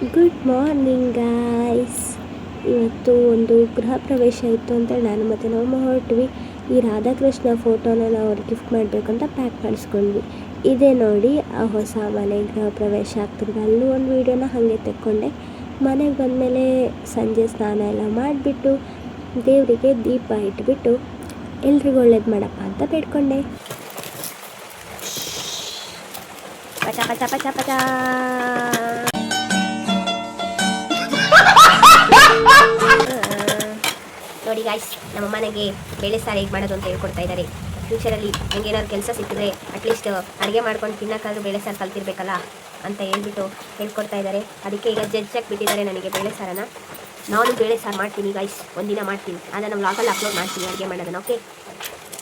Good morning guys. ಇವತ್ತು ಒಂದು ಗೃಹ ಪ್ರವೇಶ ಇತ್ತು ಅಂತ ನಾನು ಮತ್ತು ನಮ್ಮ ಹೊರಟ್ವಿ. ಈ ರಾಧಾಕೃಷ್ಣ ಫೋಟೋನ ನಾವು ಅವ್ರಿಗೆ ಗಿಫ್ಟ್ ಮಾಡಬೇಕು ಅಂತ ಪ್ಯಾಕ್ ಮಾಡಿಸ್ಕೊಂಡ್ವಿ. ಇದೇ ನೋಡಿ ಆ ಹೊಸ ಮನೆ ಗೃಹ ಪ್ರವೇಶ ಆಗ್ತಿರೋದು. ಅಲ್ಲೂ ಒಂದು ವೀಡಿಯೋನ ಹಾಗೆ ತೆಕ್ಕೊಂಡೆ. ಮನೆಗೆ ಬಂದಮೇಲೆ ಸಂಜೆ ಸ್ನಾನ ಎಲ್ಲ ಮಾಡಿಬಿಟ್ಟು ದೇವರಿಗೆ ದೀಪ ಇಟ್ಬಿಟ್ಟು ಎಲ್ರಿಗೂ ಒಳ್ಳೇದು ಮಾಡಪ್ಪ ಅಂತ ಬೇಡ್ಕೊಂಡೆ. ಪಚ ಪಚ ಪಚ ಪಚ. ನೋಡಿ ಗಾಯ್ಸ್, ನಮ್ಮ ಮನೆಗೆ ಬೇಳೆ ಸಾರು ಹೇಗೆ ಮಾಡೋದು ಅಂತ ಹೇಳ್ಕೊಡ್ತಾ ಇದ್ದಾರೆ. ಫ್ಯೂಚರಲ್ಲಿ ಹಂಗೇನಾದ್ರು ಕೆಲಸ ಸಿಕ್ಕಿದ್ರೆ ಅಟ್ಲೀಸ್ಟ್ ಅಡುಗೆ ಮಾಡ್ಕೊಂಡು ತಿನ್ನೋಕ್ಕಾದ್ರೂ ಬೇಳೆ ಸಾರು ಕಲ್ತಿರ್ಬೇಕಲ್ಲ ಅಂತ ಹೇಳ್ಬಿಟ್ಟು ಹೇಳ್ಕೊಡ್ತಾ ಇದ್ದಾರೆ. ಅದಕ್ಕೆ ಈಗ ಜಡ್ಜಾಗಿ ಬಿಟ್ಟಿದ್ದಾರೆ ನನಗೆ ಬೇಳೆ ಸಾರನ್ನು. ನಾನು ಬೇಳೆ ಸಾರು ಮಾಡ್ತೀನಿ ಗಾಯ್ಸ್, ಒಂದಿನ ಮಾಡ್ತೀನಿ. ಅದನ್ನು ವ್ಲಾಗಲ್ಲಿ ಅಪ್ಲೋಡ್ ಮಾಡ್ತೀನಿ ಅಡುಗೆ ಮಾಡೋದನ್ನು. Okay,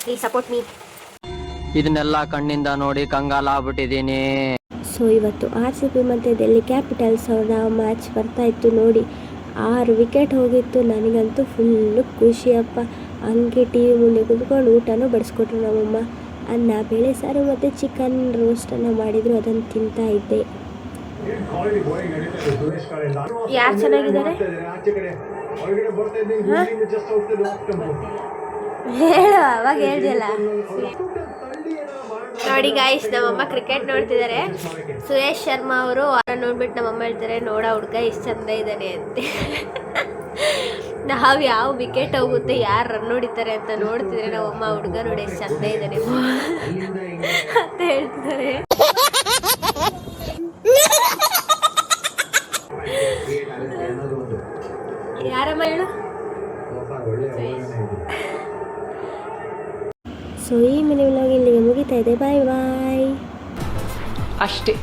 please support me. ಇದನ್ನೆಲ್ಲ ಕಣ್ಣಿಂದ ನೋಡಿ ಕಂಗಾಲ ಆಗ್ಬಿಟ್ಟಿದ್ದೀನಿ. ಸೊ ಇವತ್ತು RCB ಮತ್ತು ಡೆಲ್ಲಿ ಕ್ಯಾಪಿಟಲ್ಸ್ ಅವರ ಮ್ಯಾಚ್ ಬರ್ತಾ ಇತ್ತು ನೋಡಿ. 6 ವಿಕೆಟ್ ಹೋಗಿತ್ತು. ನನಗಂತೂ ಫುಲ್ಲು ಖುಷಿಯಪ್ಪ. ಹಂಗೆ TV ಮುಂದೆ ಕುತ್ಕೊಂಡು ಊಟನೂ ಬಡಿಸ್ಕೊಟ್ರು ನಮ್ಮಮ್ಮ. ಅನ್ನ, ಬೇಳೆ ಸಾರು ಮತ್ತು ಚಿಕನ್ ರೋಸ್ಟನ್ನು ಮಾಡಿದರು, ಅದನ್ನು ತಿಂತಾ ಇದ್ದೆ. ಯಾರು ಚೆನ್ನಾಗಿದ್ದಾರೆ ಹೇಳು, ಅವಾಗ ಹೇಳ್ದಿಲ್ಲ. ನೋಡಿ ಗಾಯ್ಸ್, ನಮ್ಮಮ್ಮ ಕ್ರಿಕೆಟ್ ನೋಡ್ತಿದ್ದಾರೆ. ಸುರೇಶ್ ಶರ್ಮಾ ಅವರು ನೋಡ್ಬಿಟ್ಟು ನಮ್ಮಮ್ಮ ಹೇಳ್ತಾರೆ, ನೋಡ ಹುಡ್ಗ ಎಷ್ಟು ಚಂದ ಇದ್ದಾನೆ ಅಂತ. ನಾವು ಯಾವ ವಿಕೆಟ್ ಹೋಗುತ್ತೆ, ಯಾರು ರನ್ ಹೊಡಿತಾರೆ ಅಂತ ನೋಡ್ತಿದ್ರೆ ನಮ್ಮಮ್ಮ ಹುಡ್ಗ ನೋಡಿ ಎಷ್ಟು ಚಂದ ಇದ್ದಾನೆ ಅಂತ ಹೇಳ್ತಿದ್ದಾರೆ. ಯಾರಮ್ಮ ಹೇಳು. ಸೊ ಈ ಮಿನಿ ವ್ಲಾಗ್ ಇಲ್ಲಿಗೆ ಮುಗಿತಾ ಇದೆ. ಬಾಯ್ ಬಾಯ್. ಅಷ್ಟೇ.